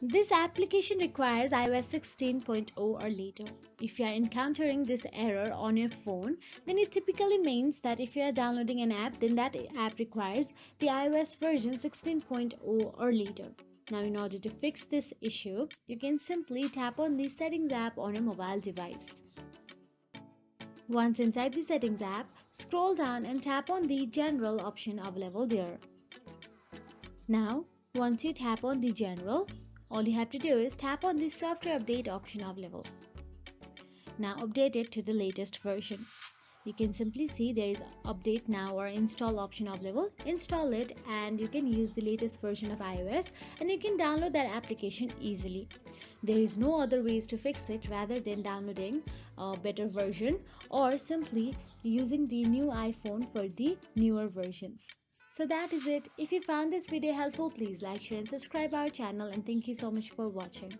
This application requires iOS 16.0 or later. If you are encountering this error on your phone, then it typically means that if you are downloading an app, then that app requires the iOS version 16.0 or later. Now, in order to fix this issue, you can simply tap on the Settings app on your mobile device. Once inside the Settings app, scroll down and tap on the General option available there. Now, once you tap on the General, all you have to do is tap on the Software Update option available. Now update it to the latest version. You can simply see there is Update Now or Install option available. Install it and you can use the latest version of iOS and you can download that application easily. There is no other ways to fix it rather than downloading a better version or simply using the new iPhone for the newer versions. So that is it. If you found this video helpful, please like, share and subscribe our channel, and thank you so much for watching.